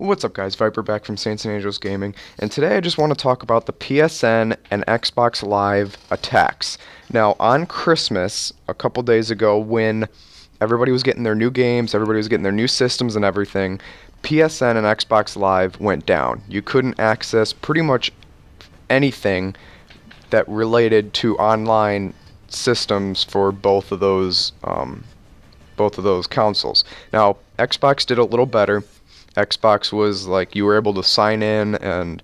What's up guys, Viper back from Saints and Angels Gaming, and today I just want to talk about the PSN and Xbox Live attacks. Now, on Christmas, a couple days ago, when everybody was getting their new games, everybody was getting their new systems and everything, PSN and Xbox Live went down. You couldn't access pretty much anything that related to online systems for both of those consoles. Now, Xbox did a little better. Xbox was like you were able to sign in and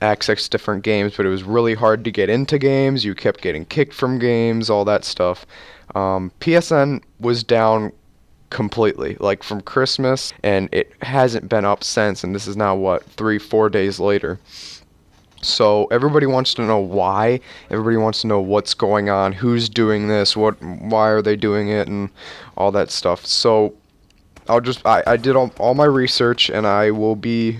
access different games, but it was really hard to get into games. You kept getting kicked from games, all that stuff. PSN was down completely, like from Christmas, and it hasn't been up since, and this is now, what, 3-4 days later. So everybody wants to know why. Everybody wants to know what's going on, who's doing this, why are they doing it, and all that stuff. So I did all my research, and I will be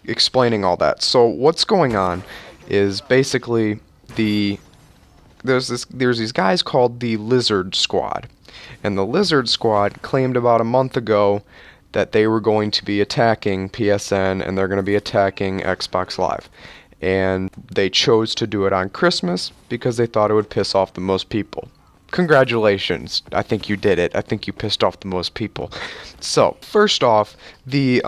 explaining all that. So what's going on is basically there's these guys called the Lizard Squad, and the Lizard Squad claimed about a month ago that they were going to be attacking PSN and they're going to be attacking Xbox Live. And they chose to do it on Christmas because they thought it would piss off the most people. Congratulations. I think you did it. I think you pissed off the most people. So, first off, the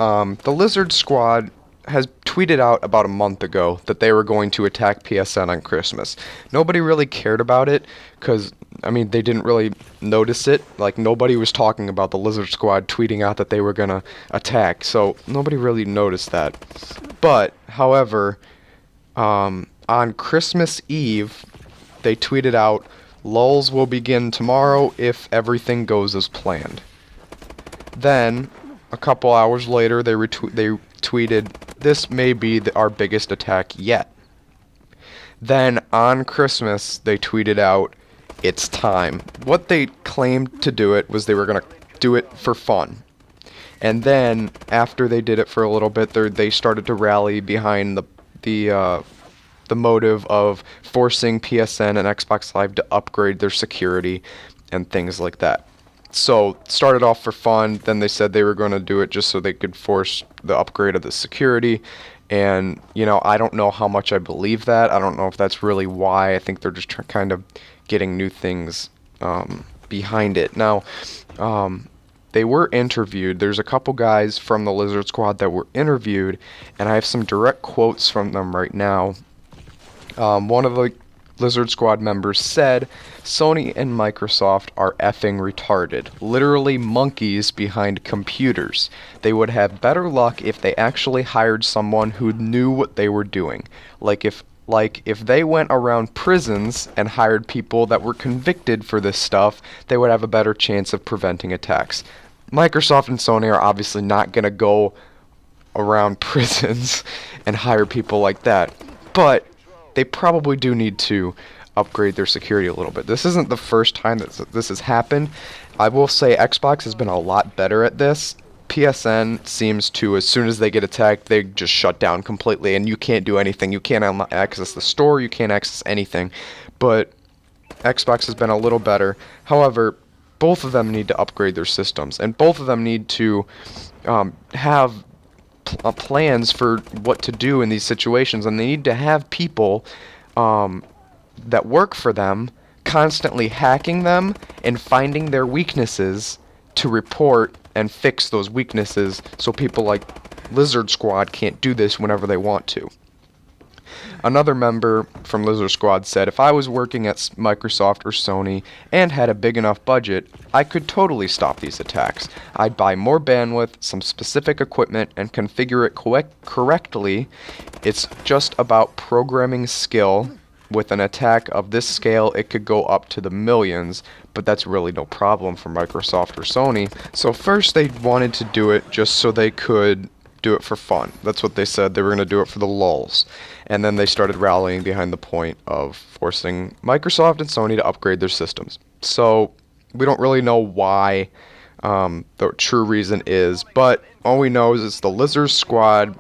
Lizard Squad has tweeted out about a month ago that they were going to attack PSN on Christmas. Nobody really cared about it because, I mean, they didn't really notice it. Like, nobody was talking about the Lizard Squad tweeting out that they were going to attack, so nobody really noticed that. But, however, on Christmas Eve, they tweeted out, "Lulz will begin tomorrow if everything goes as planned." Then, a couple hours later, they tweeted, "This may be our biggest attack yet." Then, on Christmas, they tweeted out, "It's time." What they claimed to do it was they were going to do it for fun. And then, after they did it for a little bit, they started to rally behind the motive of forcing PSN and Xbox Live to upgrade their security and things like that. So, started off for fun, then they said they were going to do it just so they could force the upgrade of the security. And, you know, I don't know how much I believe that. I don't know if that's really why. I think they're just kind of getting new things behind it. Now, they were interviewed. There's a couple guys from the Lizard Squad that were interviewed, and I have some direct quotes from them right now. One of the Lizard Squad members said, "Sony and Microsoft are effing retarded. Literally monkeys behind computers. They would have better luck if they actually hired someone who knew what they were doing. Like if they went around prisons and hired people that were convicted for this stuff, they would have a better chance of preventing attacks." Microsoft and Sony are obviously not going to go around prisons and hire people like that, but they probably do need to upgrade their security a little bit. This isn't the first time that this has happened. I will say Xbox has been a lot better at this. PSN seems to, as soon as they get attacked, they just shut down completely, and you can't do anything. You can't access the store, you can't access anything. But Xbox has been a little better. However, both of them need to upgrade their systems, and both of them need to have plans for what to do in these situations, and they need to have people that work for them constantly hacking them and finding their weaknesses to report and fix those weaknesses so people like Lizard Squad can't do this whenever they want to. Another member from Lizard Squad said, "If I was working at Microsoft or Sony and had a big enough budget, I could totally stop these attacks. I'd buy more bandwidth, some specific equipment, and configure it correctly. It's just about programming skill. With an attack of this scale, it could go up to the millions, but that's really no problem for Microsoft or Sony." So first they wanted to do it just so they could do it for fun. That's what they said. They were going to do it for the lulz. And then they started rallying behind the point of forcing Microsoft and Sony to upgrade their systems. So we don't really know why the true reason is, but all we know is it's the Lizard Squad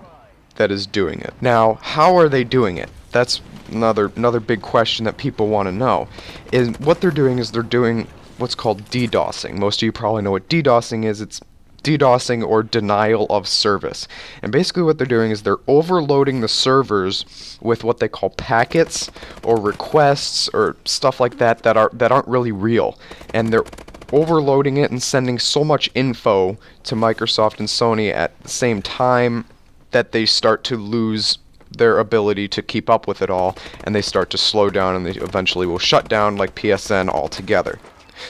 that is doing it. Now, how are they doing it? That's another big question that people want to know. Is what they're doing is they're doing what's called DDoSing. Most of you probably know what DDoSing is. It's DDoSing or denial of service. And basically what they're doing is they're overloading the servers with what they call packets or requests or stuff like that that aren't really real. And they're overloading it and sending so much info to Microsoft and Sony at the same time that they start to lose their ability to keep up with it all, and they start to slow down, and they eventually will shut down like PSN altogether.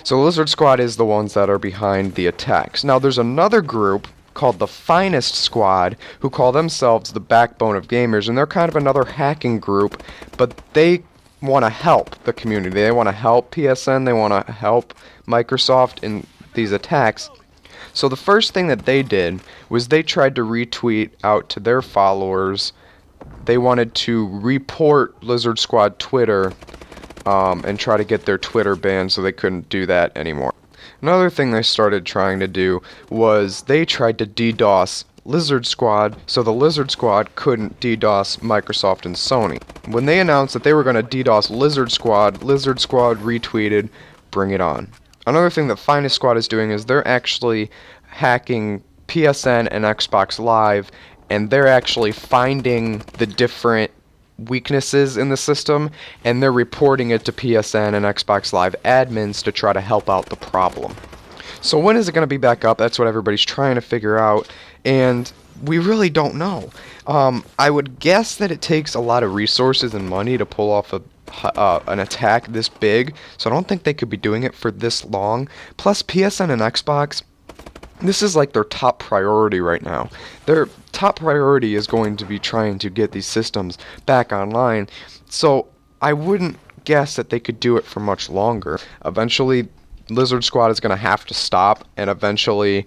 So Lizard Squad is the ones that are behind the attacks. Now there's another group called the Finest Squad who call themselves the backbone of gamers, and they're kind of another hacking group, but they want to help the community. They want to help PSN, they want to help Microsoft in these attacks. So the first thing that they did was they tried to retweet out to their followers. They wanted to report Lizard Squad Twitter and try to get their Twitter banned so they couldn't do that anymore. Another thing they started trying to do was they tried to DDoS Lizard Squad so the Lizard Squad couldn't DDoS Microsoft and Sony. When they announced that they were going to DDoS Lizard Squad retweeted, "Bring it on." Another thing that Finest Squad is doing is they're actually hacking PSN and Xbox Live, and they're actually finding the different weaknesses in the system, and they're reporting it to PSN and Xbox Live admins to try to help out the problem. So when is it going to be back up? That's what everybody's trying to figure out, and we really don't know. I would guess that it takes a lot of resources and money to pull off an attack this big, so I don't think they could be doing it for this long. Plus, PSN and Xbox, this is like their top priority right now. Their top priority is going to be trying to get these systems back online, so I wouldn't guess that they could do it for much longer. Eventually, Lizard Squad is going to have to stop, and eventually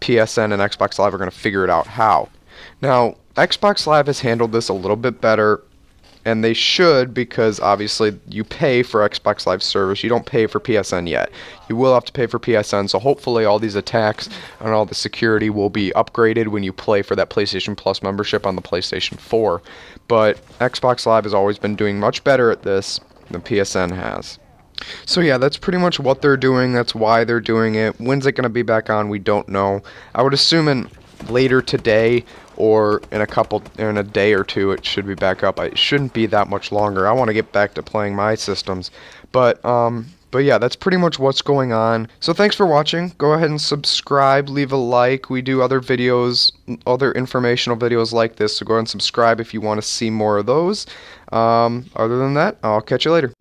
PSN and Xbox Live are going to figure it out how. Now, Xbox Live has handled this a little bit better, and they should, because obviously you pay for Xbox Live service. You don't pay for PSN yet. You will have to pay for PSN, so hopefully all these attacks and all the security will be upgraded when you play for that PlayStation Plus membership on the PlayStation 4. But Xbox Live has always been doing much better at this than PSN has. So yeah, that's pretty much what they're doing. That's why they're doing it. When's it going to be back on? We don't know. I would assume later today or in a day or two it should be back up. It shouldn't be that much longer. I want to get back to playing my systems. But yeah, that's pretty much what's going on. So thanks for watching. Go ahead and subscribe, leave a like. We do other videos, other informational videos like this, so go ahead and subscribe if you want to see more of those. Other than that, I'll catch you later.